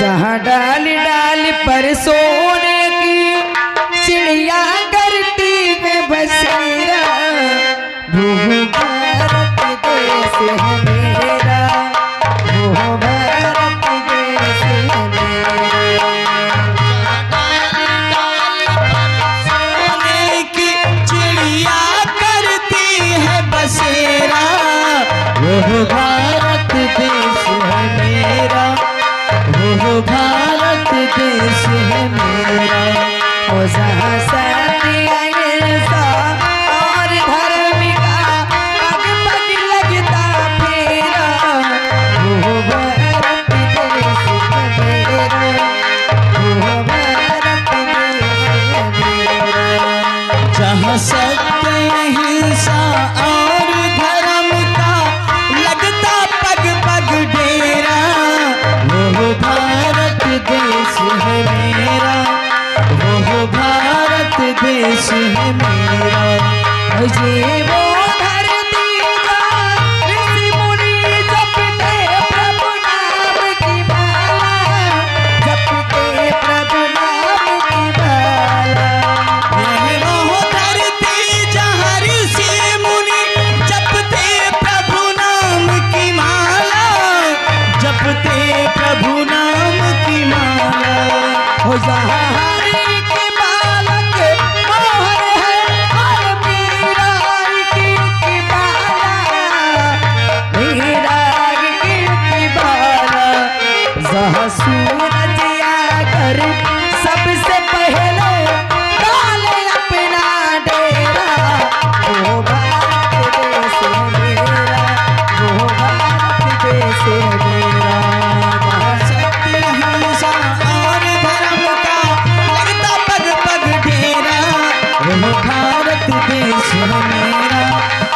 जहाँ डाल डाल पर सोने की चिड़िया करती है बसेरा, वो भारत देश है मेरा, वो भारत देश है मेरा। सोने की चिड़िया करती है बसेरा, वो भारत देश है मेरा, वो भारत देश है मेरा। ओ जहाँ सत्य अहिंसा और धर्म का पग पग लगता फेरा, वो भारत देश है मेरा, वो भारत देश है मेरा। जहाँ सत्य अहिंसा और धर्म का लगता पग पग डेरा, वो भारत देश है मेरा, वो भारत देश है मेरा। ये वो धरती जहाँ ऋषि मुनि जपते प्रभु नाम की माला, जपते प्रभु नाम की माला। यह वो धरती जहाँ ऋषि मुनि जपते प्रभु नाम की माला, जपते प्रभु नाम की माला। हो जहाँ हरि के बालक मोहर है और मीरा की बाला, मीरा की बाला। जहाँ सूरज आकर सबसे पहले डाले अपना डेरा, वो भारत देश है मेरा, वो भारत देश है मेरा। सत्य अहिंसा और धर्म का लगता पग पग डेरा, वो भारत देश है मेरा,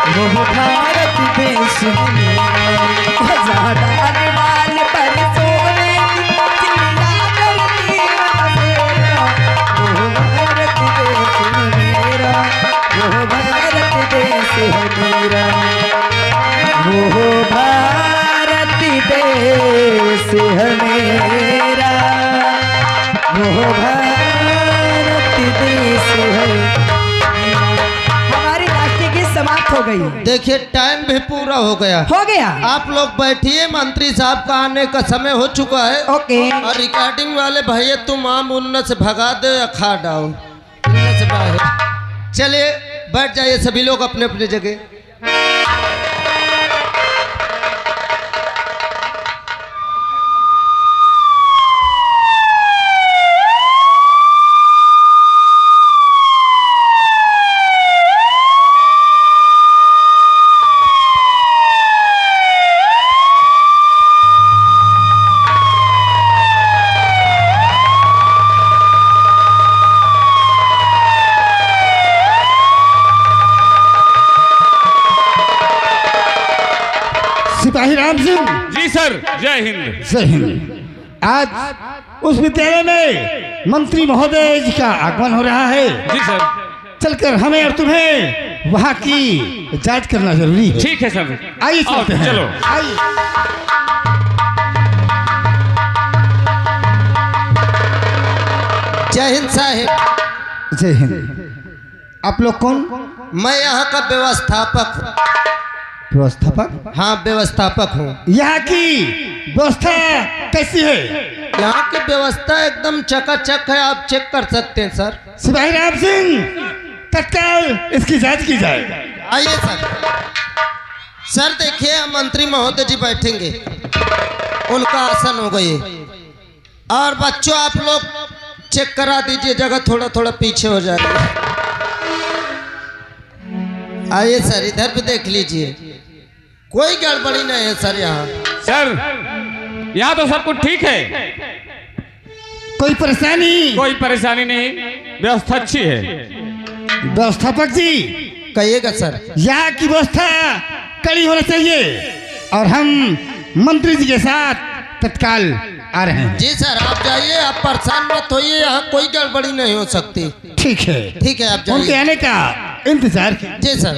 वो भारत देश है मेरा। जहाँ डाल डाल पर सोने की चिड़िया करती है बसेरा, वो भारत देश है मेरा, वो भारत देश है मेरा, वो भारत देश है मेरा, वो भारत देश है। हमारी राष्ट्रीय गीत समाप्त हो गई। देखिए टाइम भी पूरा हो गया। हो गया। आप लोग बैठिए, मंत्री साहब का आने का समय हो चुका है। ओके। और रिकॉर्डिंग वाले भैया तुम आम उन्नत से भगा दो या खा डाओ उन्नत से बाहर। चलिए बैठ जाइए सभी लोग अपने अपने जगह। सिपाही राम सिंह। जी सर, जय हिंद। जय हिंद। आज उस विद्यालय में मंत्री महोदय जी का आगमन हो रहा है। जी सर। चलकर हमें और तुम्हें वहाँ की जांच करना जरूरी है। ठीक है सर। आइए चलते हैं। चलो आइए। जय हिंद साहिब। जय हिंद। आप लोग कौन? मैं यहाँ का व्यवस्थापक हूँ। व्यवस्थापक? हाँ व्यवस्थापक हूँ। यहाँ की व्यवस्था कैसी है? यहाँ की व्यवस्था एकदम चकाचक है, आप चेक कर सकते हैं सर। सिपाही राम सिंह, तत्काल इसकी जांच की जाए। आइए सर। सर देखिए मंत्री महोदय जी बैठेंगे, उनका आसन हो गई। और बच्चों आप लोग चेक करा दीजिए, जगह थोड़ा थोड़ा पीछे हो जा रही है। आइए सर, इधर भी देख लीजिए, कोई गड़बड़ी नहीं है सर। यहाँ सर, यहाँ तो सब कुछ ठीक है, कोई परेशानी? कोई परेशानी नहीं, व्यवस्था अच्छी है। व्यवस्थापक जी कहिएगा सर। यहाँ की व्यवस्था कड़ी होना चाहिए और हम मंत्री जी के साथ तत्काल आ रहे हैं। जी सर आप जाइए, आप परेशान मत होइए, यहाँ कोई गड़बड़ी नहीं हो सकती। ठीक है। ठीक है आप उनके जाइए। आने का इंतजार कीजिए। जी सर।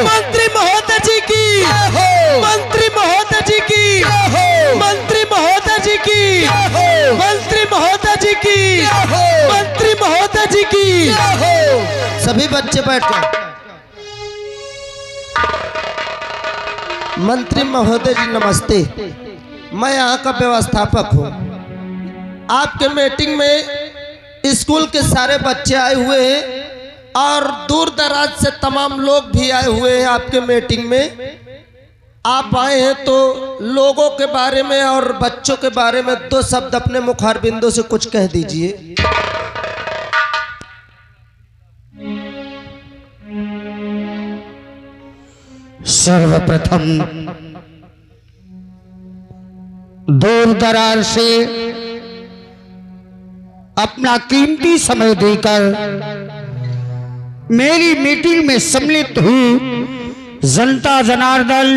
मंत्री महोदय जी की, मंत्री महोदय जी की, मंत्री महोदय जी की, मंत्री महोदय जी की, मंत्री महोदय जी की। सभी बच्चे बैठ जाओ। मंत्री महोदय जी नमस्ते। मैं यहाँ का व्यवस्थापक हूँ। आपके मीटिंग में स्कूल के सारे बच्चे आए हुए हैं और दूर दराज से तमाम लोग भी आए हुए हैं आपके मीटिंग में। आप आए हैं तो लोगों के बारे में और बच्चों के बारे में 2 शब्द अपने मुखारबिंदों से कुछ कह दीजिए। सर्वप्रथम दूर दराज से अपना कीमती समय देकर मेरी मीटिंग में सम्मिलित हुई जनता जनार्दन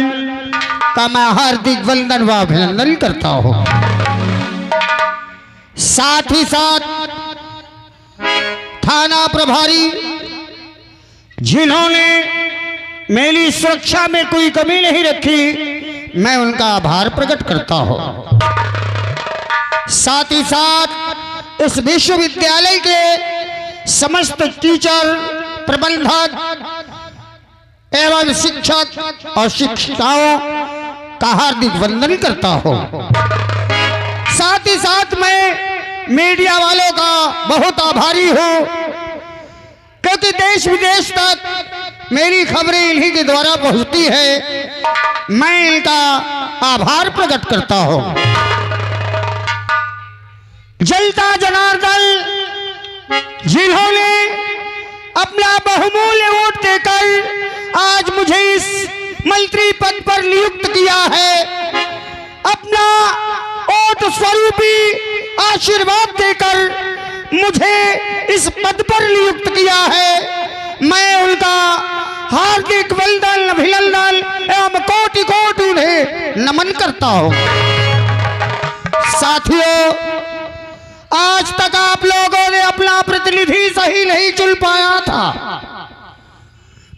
का मैं हार्दिक वंदन व अभिनंदन करता हूं। साथ ही साथ थाना प्रभारी जिन्होंने मेरी सुरक्षा में कोई कमी नहीं रखी, मैं उनका आभार प्रकट करता हूं। साथ ही साथ इस विश्वविद्यालय के समस्त टीचर, प्रबंधक एवं शिक्षक और शिक्षिकाओं का हार्दिक वंदन करता हूं। साथ ही साथ मैं मीडिया वालों का बहुत आभारी हूं, क्योंकि देश विदेश तक मेरी खबरें इन्हीं के द्वारा पहुंचती है। मैं इनका आभार प्रकट करता हूं। जनता जनार्दन जिन्होंने अपना बहुमूल्य वोट देकर आज मुझे इस मंत्री पद पर नियुक्त किया है, अपना वोट स्वरूपी आशीर्वाद देकर मुझे इस पद पर नियुक्त किया है, मैं उनका हार्दिक वंदन, अभिनंदन एवं कोटि कोटि उन्हें नमन करता हूं। साथियों, आज तक आप लोगों ने अपना प्रतिनिधि सही नहीं चुन पाया था।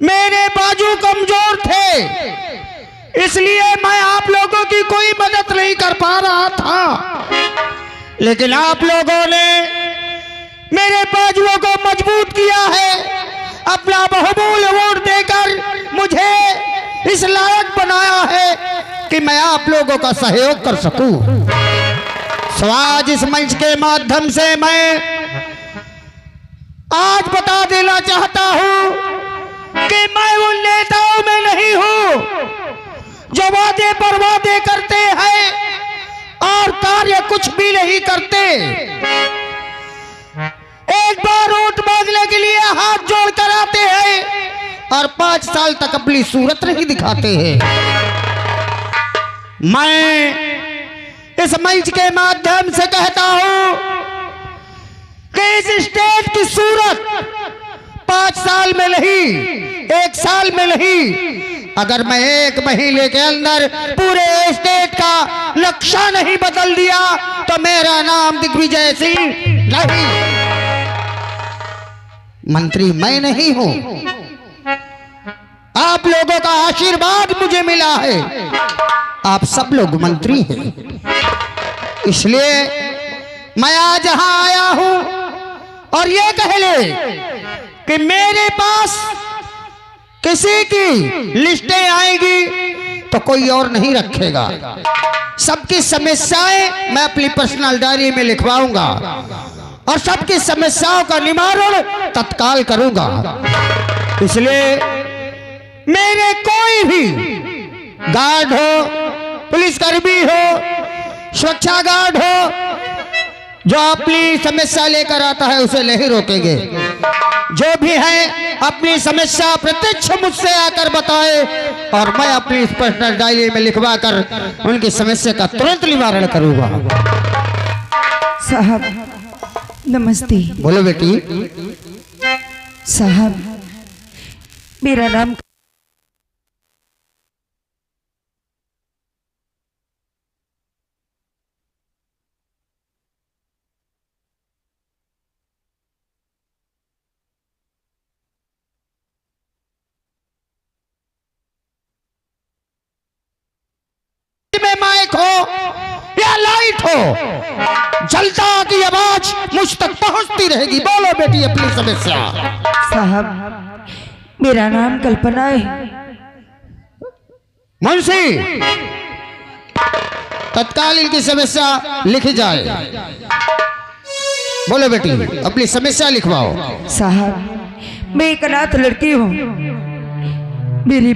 मेरे बाजू कमजोर थे, इसलिए मैं आप लोगों की कोई मदद नहीं कर पा रहा था, लेकिन आप लोगों ने मेरे बाजुओं को मजबूत किया है। अपना बहुमूल्य वोट देकर मुझे इस लायक बनाया है कि मैं आप लोगों का सहयोग कर सकूं। सो आज इस मंच के माध्यम से मैं आज बता देना चाहता हूं कि मैं उन नेताओं में नहीं हूं जो वादे पर वादे करते हैं और कार्य कुछ भी नहीं करते। एक बार वोट मांगने के लिए हाथ जोड़ कर आते हैं और 5 साल तक अपनी सूरत नहीं दिखाते हैं। मैं इस मंच के माध्यम से कहता हूं कि इस स्टेट की सूरत 5 साल में नहीं, 1 साल में नहीं, अगर मैं 1 महीने के अंदर पूरे स्टेट का नक्शा नहीं बदल दिया तो मेरा नाम दिग्विजय सिंह नहीं। मंत्री मैं नहीं हूं, आप लोगों का आशीर्वाद मुझे मिला है। आप सब लोग मंत्री हैं, इसलिए मैं आज यहां आया हूं और ये कह ले कि मेरे पास किसी की लिस्टें आएगी तो कोई और नहीं रखेगा। सबकी समस्याएं मैं अपनी पर्सनल डायरी में लिखवाऊंगा और सबकी समस्याओं का निवारण तत्काल करूंगा। इसलिए मेरे कोई भी गार्ड हो, पुलिसकर्मी हो, सुरक्षा गार्ड हो, जो अपनी समस्या लेकर आता है उसे नहीं रोकेंगे। जो भी है अपनी समस्या प्रत्यक्ष मुझसे आकर बताए और मैं अपनी पर्सनल डायरी में लिखवा कर उनकी समस्या का तुरंत निवारण करूंगा। साहब नमस्ते। बोलो बेटी। साहब मेरा नाम रखो, जलता की आवाज मुझ तक पहुंचती रहेगी। बोलो बेटी अपनी समस्या। साहब, मेरा नाम कल्पना है। मुंशी, तत्काल इनकी समस्या लिखी जाए। बोलो बेटी अपनी समस्या लिखवाओ। साहब, मैं एक अनाथ लड़की हूँ। मेरी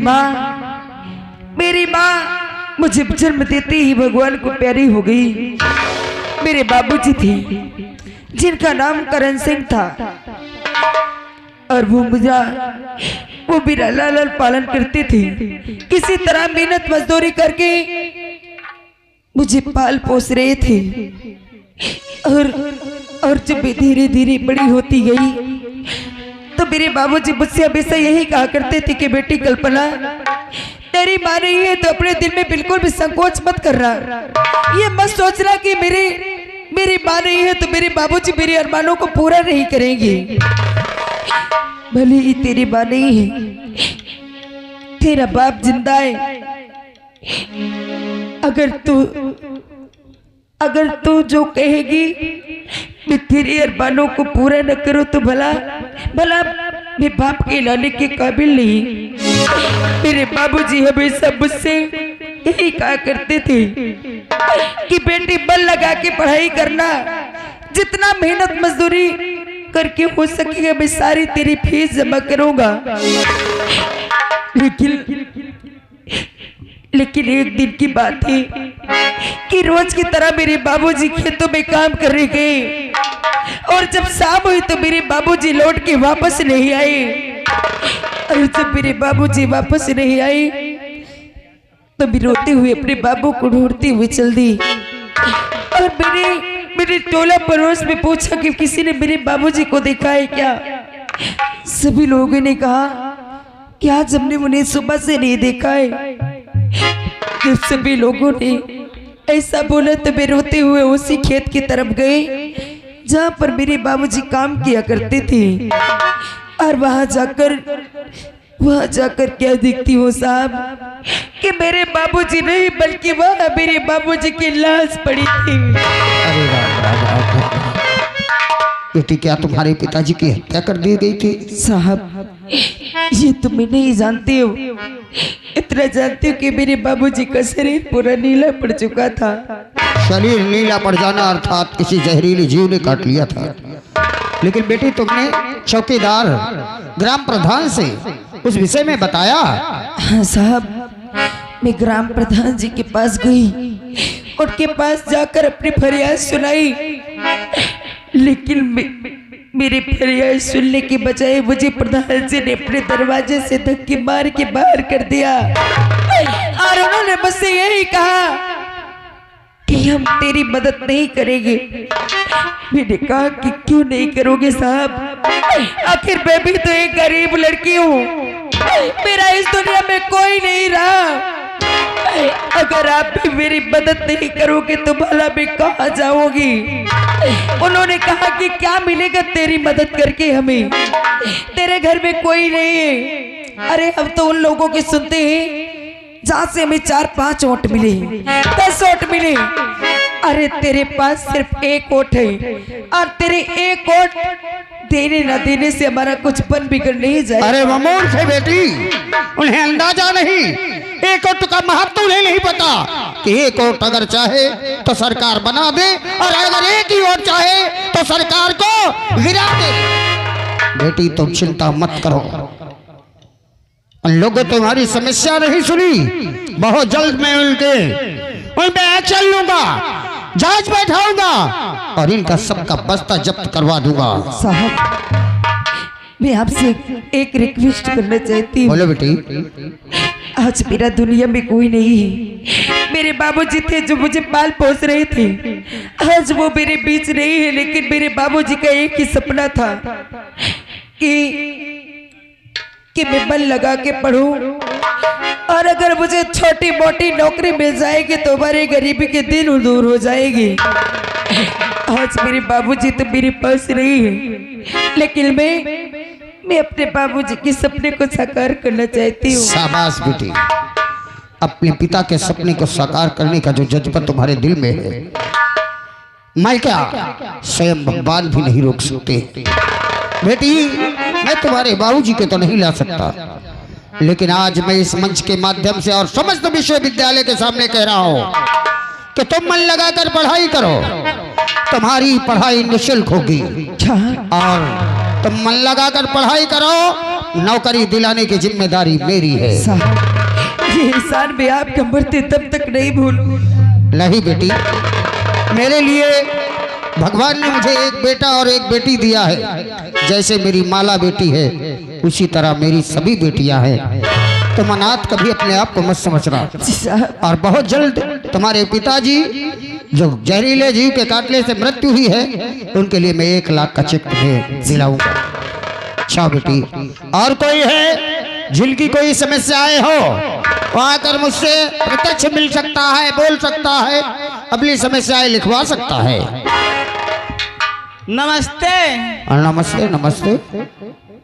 माँ मुझे जन्म देते ही भगवान को प्यारी हो गई। मेरे बाबूजी थे जिनका नाम करण सिंह था, और वो मेरा लालन पालन करते थे। किसी तरह मेहनत मजदूरी करके मुझे पाल पोस रहे थे। और जब मैं धीरे धीरे बड़ी होती गई तो मेरे बाबूजी मुझसे हमेशा यही कहा करते थे कि बेटी कल्पना, तेरी माँ नहीं है तो अपने दिल में बिल्कुल भी संकोच मत करना। ये मत सोचना कि मेरी माँ नहीं है तो मेरे बाबूजी मेरे अरमानों को पूरा नहीं करेंगे। भले ही तेरी माँ नहीं है, तेरा बाप जिंदा है। अगर तू जो कहेगी मैं तेरे अरमानों को पूरा न करूं तो भला मैं बाप के लाने के काबिल नहीं। मेरे बाबूजी हमेशा मुझसे यही कहा करते थे कि बेटी बल लगा के पढ़ाई करना, जितना मेहनत मजदूरी करके हो सकेगा मैं सारी तेरी फीस जमा करूंगा। लेकिन एक दिन की बात है कि रोज की तरह मेरे बाबूजी खेतों में काम करने गए, और जब शाम हुई तो मेरे बाबूजी लौट के वापस नहीं आए। और जब मेरे बाबूजी वापस नहीं आए तो मैं रोते हुए अपने बाबू को ढूंढती हुई चल दी। और मेरे टोला पड़ोस में पूछा कि किसी ने मेरे बाबूजी को देखा है क्या। सभी लोगों ने कहा कि आज हमने उन्हें सुबह से नहीं देखा है। जब सभी लोगों ने ऐसा बोला तो मैं रोते हुए उसी खेत की तरफ गए जहाँ पर मेरे बाबूजी काम किया करते थे। और वहां जाकर क्या देखती हूँ साहब कि मेरे बाबूजी नहीं बल्कि वह मेरे बाबूजी की लाश पड़ी थी। अरे बेटी, क्या तुम्हारे पिताजी की हत्या कर दी गई थी? साहब, ये तुम नहीं जानते हो। इतना जानते हो कि मेरे बाबूजी का शरीर पूरा नीला पड़ चुका था। शरीर नीला पड़ जाना अर्थात किसी जहरीले जीव ने काट लिया था। लेकिन बेटी तुमने चौकीदार ग्राम प्रधान से उस विषय में बताया? हाँ साहब, मैं ग्राम प्रधान जी के पास गई, उनके पास जाकर अपनी फरियाद सुनाई। लेकिन मेरी फरियाद सुनने के बजाय मुझे प्रधान जी ने अपने दरवाजे से धक्के मार के बाहर कर दिया, और उन्होंने मुझसे यही कहा कि हम तेरी मदद नहीं करेंगे। मैंने कहा कि क्यों नहीं करोगे साहब, आखिर मैं भी तो एक गरीब लड़की हूँ, मेरा इस दुनिया में कोई नहीं रहा। अगर आप भी मेरी मदद नहीं करोगे तो भला मैं कहाँ जाऊंगी। उन्होंने कहा कि क्या मिलेगा तेरी मदद करके हमें, तेरे घर में कोई नहीं है। अरे हम तो उन लोगों के सुनते हैं जहाँ से हमें 4-5 वोट मिले, 10 वोट मिले। अरे तेरे पास सिर्फ 1 वोट है, और तेरे 1 वोट देने न देने से हमारा कुछ बन बिगड़ नहीं जाए। अरे वो मूर्ख है बेटी, उन्हें अंदाजा नहीं, 1 वोट का महत्व उन्हें नहीं पता कि 1 वोट अगर चाहे तो सरकार बना दे, और अगर 1 ही वोट चाहे तो सरकार को गिरा दे। बेटी तुम चिंता मत करो, उन लोगों ने तुम्हारी समस्या नहीं सुनी। बहुत जल्द मैं उन पे एक्शन लूंगा, जांच बैठाऊंगा, और इनका सबका बस्ता जब्त करवा दूंगा। साहब, मैं आपसे एक रिक्वेस्ट करना चाहती हूँ। बोलो बेटी। आज मेरा दुनिया में कोई नहीं है। मेरे बाबूजी थे जो मुझे पाल पोस रहे थे, आज वो मेरे बीच नहीं है। लेकिन मेरे बाबूजी का एक ही सपना था कि मैं बल लगा के पढ़ूं, और अगर मुझे छोटी मोटी नौकरी मिल जाएगी तो हमारे गरीबी के दिन दूर हो जाएगी। आज मेरे बाबूजी तो मेरे पास नहीं है, लेकिन मैं अपने बाबूजी के सपने को साकार करना चाहती हूँ। शाबाश बेटी, अपने पिता के सपने को साकार करने का जो जज्बा तुम्हारे दिल में है मैं क्या, स्वयं भगवान भी नहीं रोक सकते। बेटी, मैं तुम्हारे बाबूजी को तो नहीं ला सकता, लेकिन आज मैं इस मंच के माध्यम से और समस्त विश्वविद्यालय के सामने कह रहा हूँ कि तुम मन लगाकर पढ़ाई करो, तुम्हारी पढ़ाई निःशुल्क होगी। और तुम मन लगाकर पढ़ाई करो, नौकरी दिलाने की जिम्मेदारी मेरी है। ये एहसान भी आपका मरते तब तक नहीं भूलूं। नहीं बेटी, मेरे लिए भगवान ने मुझे एक बेटा और एक बेटी दिया है। जैसे मेरी माला बेटी है, उसी तरह मेरी सभी बेटियां हैं। तुम अनाथ कभी अपने आप को मत समझना। और बहुत जल्द तुम्हारे पिताजी जो जहरीले जीव के काटने से मृत्यु हुई है, उनके लिए मैं 1 लाख का चेक तुम्हें दिलाऊंगा। अच्छा बेटी, और कोई है जिनकी कोई समस्याएं हो, वो आकर मुझसे प्रत्यक्ष मिल सकता है, बोल सकता है, अपनी समस्याएं लिखवा सकता है। नमस्ते। नमस्ते। नमस्ते।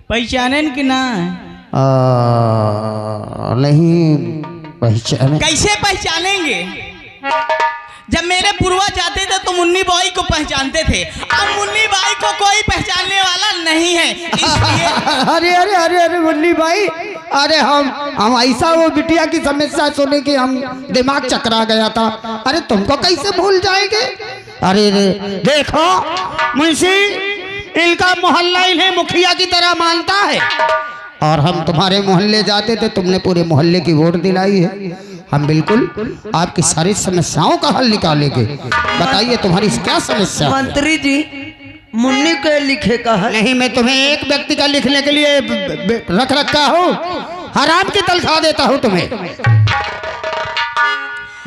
पहचानन कि ना? नहीं पहचाने। कैसे पहचानेंगे? जब मेरे पूर्वज आते थे तो मुन्नी बाई को पहचानते थे, अब मुन्नी बाई को कोई पहचानने वाला नहीं है, इसलिए अरे अरे अरे अरे मुन्नी भाई, अरे हम ऐसा वो बिटिया की समस्या सुने कि हम दिमाग चकरा गया था। अरे तुमको कैसे भूल जाएंगे? अरे देखो मुंशी, इनका मोहल्ला इन्हें मुखिया की तरह मानता है, और हम तुम्हारे मोहल्ले जाते थे, तुमने पूरे मोहल्ले की वोट दिलाई है। हम बिल्कुल आपकी सारी समस्याओं का हल निकालेंगे। बताइए तुम्हारी क्या समस्या? मंत्री जी, मुन्नी के लिखे का है। नहीं, मैं तुम्हें एक व्यक्ति का लिखने के लिए रख रखा हूँ, हराम की तनख्वाह देता हूँ तुम्हें।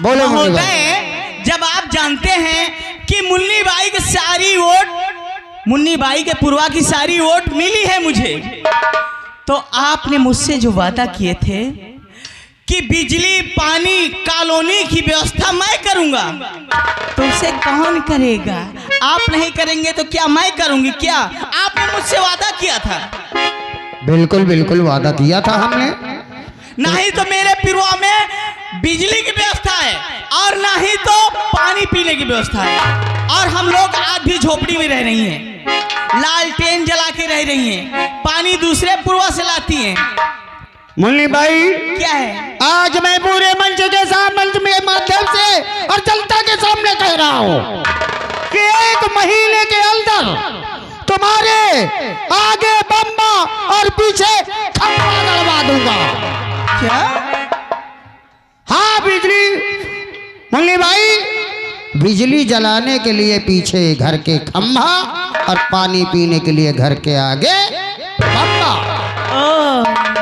बोलो महोदय, जब आप जानते हैं कि मुन्नी बाई की सारी वोट, मुन्नी बाई के पूर्वा की सारी वोट मिली है मुझे, तो आपने मुझसे जो वादा किए थे कि बिजली पानी कॉलोनी की व्यवस्था मैं करूंगा, तो उसे कौन करेगा? आप नहीं करेंगे तो क्या मैं करूंगी? क्या आपने मुझसे वादा किया था? बिल्कुल बिल्कुल वादा किया था हमने। नहीं तो मेरे पिरुआ में बिजली की व्यवस्था है, और ना ही तो पानी पीने की व्यवस्था है, और हम लोग आज भी झोपड़ी में रह रही हैं, लालटेन जला के रह रही हैं, पानी दूसरे पुरवा से लाती हैं। मुन्नी भाई, क्या है? आज मैं पूरे मंच के सामने के माध्यम से और जनता के सामने कह रहा हूँ कि 1 महीने के अंदर तुम्हारे आगे बम्बा और पीछे खंभा गड़वा दूंगा। क्या? हाँ, बिजली, मुन्नी भाई, बिजली जलाने के लिए पीछे घर के खंभा और पानी पीने के लिए घर के आगे बम्बा।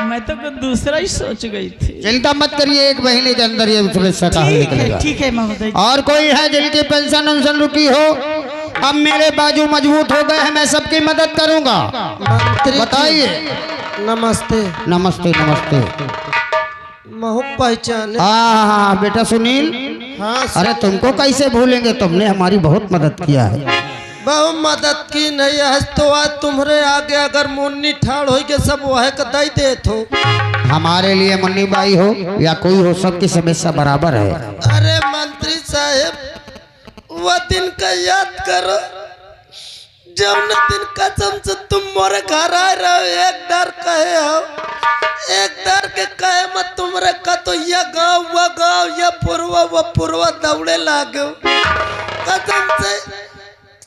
मैं तो कुछ दूसरा ही सोच गई थी। चिंता मत करिए, 1 महीने के अंदर ये समस्या का हल निकलेगा। ठीक है महोदय। और कोई है जिनकी पेंशन उनशन रुकी हो? अब मेरे बाजू मजबूत हो गए हैं, मैं सबकी मदद करूंगा। बताइए। नमस्ते। नमस्ते। नमस्ते। महू पहचाने? हाँ बेटा सुनील। हाँ। अरे तुमको कैसे भूलेंगे, तुमने हमारी बहुत मदद किया है। बहु मदद की नहीं है तो आज तुम्हारे आगे अगर मुन्नी ठाड़ हो के सब वह कदाई दे तो हमारे लिए मुन्नी बाई हो या कोई हो, सबकी समस्या बराबर है। अरे मंत्री साहब, वह दिन का याद करो जब न दिन कसम से तुम मोरे घर आए रहो। एक डर कहे हो, एक डर के कहे मत तुमरे का तो यह गाँव वह गाँव, यह पूर्वा वह पूर्वा दौड़े लागो। कसम से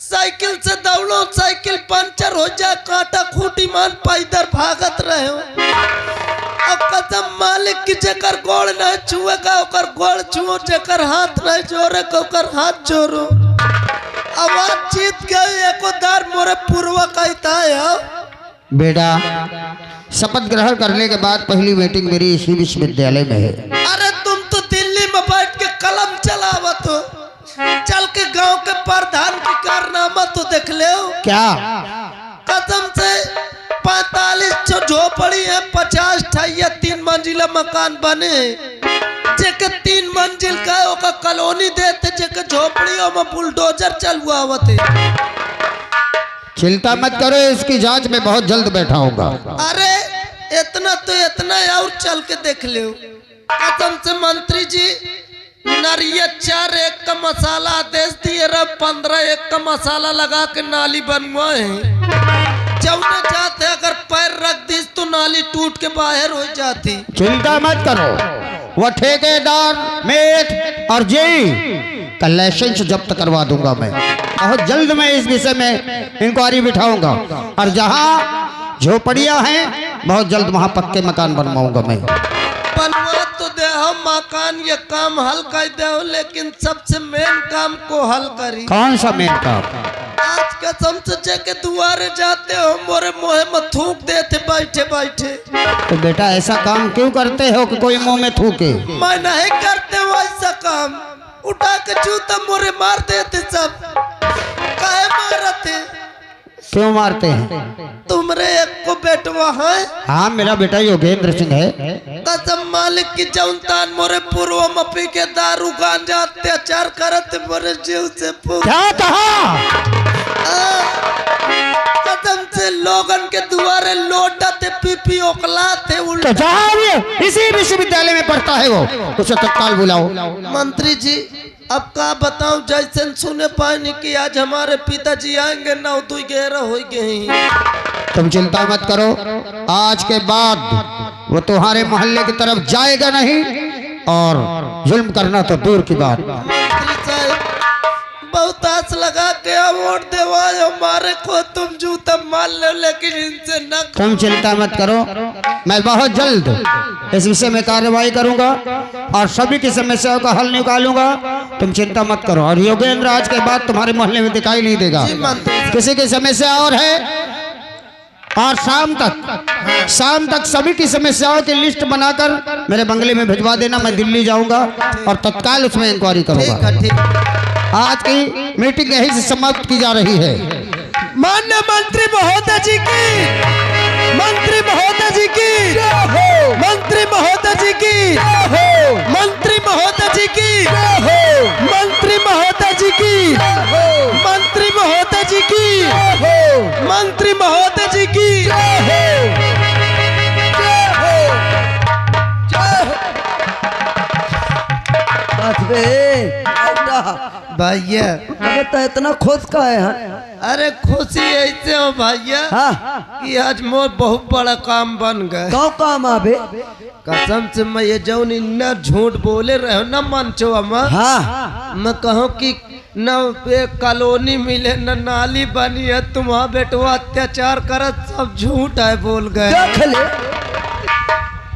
साइकिल से दौड़ो, साइकिल पंचर हो जाए, कांटा खूटी मान पैदल भागत रहे हो। अब कसम मालिक की जेकर गोड़ नहीं छुएगा ओकर गोड़ छुओ, जेकर हाथ नहीं जोड़े ओकर हाथ जोड़ो। आवाज जीत गई, एको दार मोरे पूर्वा कहता है। बेटा, शपथ ग्रहण करने के बाद पहली मीटिंग मेरी इसी विश्वविद्यालय में है। अरे तुम तो दिल्ली में बैठ के कलम चलावत हो, चल के गांव के प्रधान की कारनामा तो देख ले। क्या? कसम से 45 झोपड़ी है, 50 ठाइया 3 मंजिला मकान बने, जेके 3 मंजिल का ओका कॉलोनी देते, जेके झोपड़ियों में बुलडोजर चलुआ होते। चिंता मत करो, इसकी जांच में बहुत जल्द बैठाऊंगा। अरे इतना तो इतना और चल के देख ले। कसम से मंत्री जी, नरिया 4 एक का मसाला आदेश दिए रहे 15 एक का मसाला लगा के नाली बनवाए हैं। जब न जाते अगर पैर रख दी तो नाली टूट के बाहर हो जाती। चिंता मत करो, वो ठेकेदार मेट और जी का लाइसेंस जब्त करवा दूंगा मैं। बहुत जल्द मैं इस विषय में इंक्वायरी बिठाऊंगा और जहाँ झोपड़ियाँ हैं बहुत जल्द वहाँ पक्के मकान बनवाऊंगा मैं। बनवा तो दे हम मकान, ये काम हल कर दे, लेकिन सबसे मेन काम को हल करी। कौन सा मेन काम? आज कसम से के दुआरे जाते हो मोरे मुँह में थूक देते बैठे बैठे। तो बेटा ऐसा काम क्यों करते हो कि कोई मुंह में थूके? मैं नहीं करते वैसा काम, उठा के जूता मोरे मार देते सब। काहे मारते? क्यों मारते हैं? तुमरे एक को बेटवा है? हाँ मेरा बेटा योगेंद्र सिंह है। कसम मालिक की जौनतान मोरे पूर्व मपी के दारू गांजा अत्याचार करते मोरे जीव से क्या कहा? कसम से लोगन के दुआरे लौटते पीपी ओकलाते उल्टा। तो इसी विश्वविद्यालय में पढ़ता है वो, उसे तत्काल बुलाओ। मंत्री जी अब का बताऊं, जैसे सुने पानी कि आज हमारे पिताजी आएंगे 9-2-11 हो गए। तुम चिंता मत करो, आज के बाद वो तुम्हारे मोहल्ले की तरफ जाएगा नहीं और जुल्म करना तो दूर की बात। मंत्री साहब बहुत आस लगा के वोट देवाए हमारे को, तुम जूता मार लो लेकिन इनसे न। तुम चिंता मत करो, मैं बहुत जल्द इस विषय में कार्रवाई करूंगा और सभी की समस्याओं का हल निकालूंगा। तुम चिंता मत करो। और योगेंद्र आज के बाद तुम्हारे मोहल्ले में दिखाई नहीं देगा। किसी की समस्या और है और शाम तक सभी की समस्याओं की लिस्ट बनाकर मेरे बंगले में भिजवा देना। मैं दिल्ली जाऊंगा और तत्काल उसमें इंक्वायरी करूंगा। आज की मीटिंग यहीं से समाप्त की जा रही है। माननीय मंत्री महोदय जी की, मंत्री महोदय जी की, मंत्री महोदय जी की, मंत्री महोदय जी की, मंत्री महोदय जी की, मंत्री महोदय जी की, मंत्री महोदय जी की। भैया तो इतना खुश का है? अरे खुशी ऐसे हो भैया कि आज मोर बहुत बड़ा काम बन गए। कौ काम आबे? कसम से मैं ये जौन इन्ना झूठ बोले रहे हो न मंचो हाँ मैं कहूँ कि न एक कॉलोनी मिले न नाली बनी है, तुम्हारा बेटवा अत्याचार करत सब झूठ है बोल गए। देख ले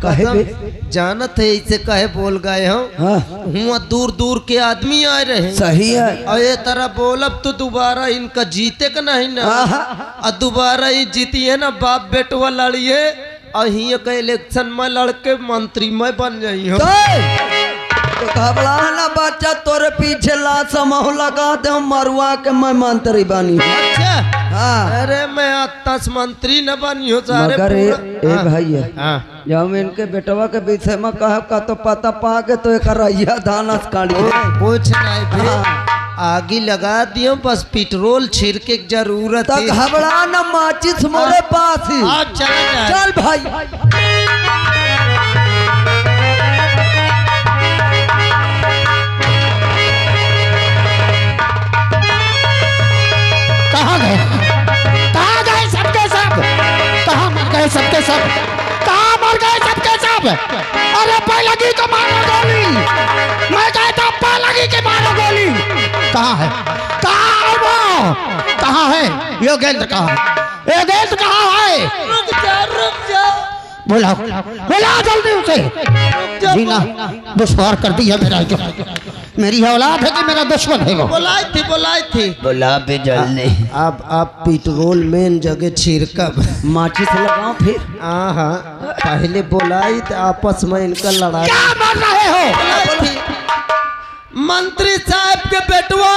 कहे बे? जानत है इसे कहे बोल गए हो। हुआ दूर दूर के आदमी आए रहे। सही है। और ये तरह बोलब तो दोबारा इनका जीते का नहीं ना, और दोबारा ही जीतिए ना बाप बेटवा लड़िए और ही का इलेक्शन में लड़के मंत्री में बन जाइए। तो घबरा ना बच्चा, तोरे पीछे लाश महू लगा दे मरुआ के मैं मंत्री बनी। अच्छा हाँ। अरे मैं आत्तास मंत्री न बनी हो सारे। मगर ए भैया जब इनके बेटवा के विषय में कह का तो पता पा के तो एक रैया धानस काढ़ी कुछ नहीं भी आगे लगा दियो, बस पेट्रोल छिड़के की जरूरत है। घबरा ना, माचिस मोरे पास ही। अब चला चल भाई। कहाँ गए सबके सब? कहाँ मर गए सबके सब? कहाँ मर गए सबके सब? अरे पहलगी को मारो गोली, मैं कहता पहलगी के मारो गोली। कहाँ है? कहाँ है वो? कहाँ है योगेंद्र? कहाँ है योगेंद्र? कहाँ है? रुक जा बुला जल्दी उसे। जीना दुश्वार कर दिया मेरा, जो मेरी औलाद है कि मेरा दुश्मन है वो। बुलाई थी बोला भी जल्दी। अब आप पेट्रोल मेन जगह छिड़कब, माचिस लगाओ फिर। हाँ पहले बुलाई तो आपस में इनका लड़ाई। क्या मार रहे हो? मंत्री साहब के बेटवा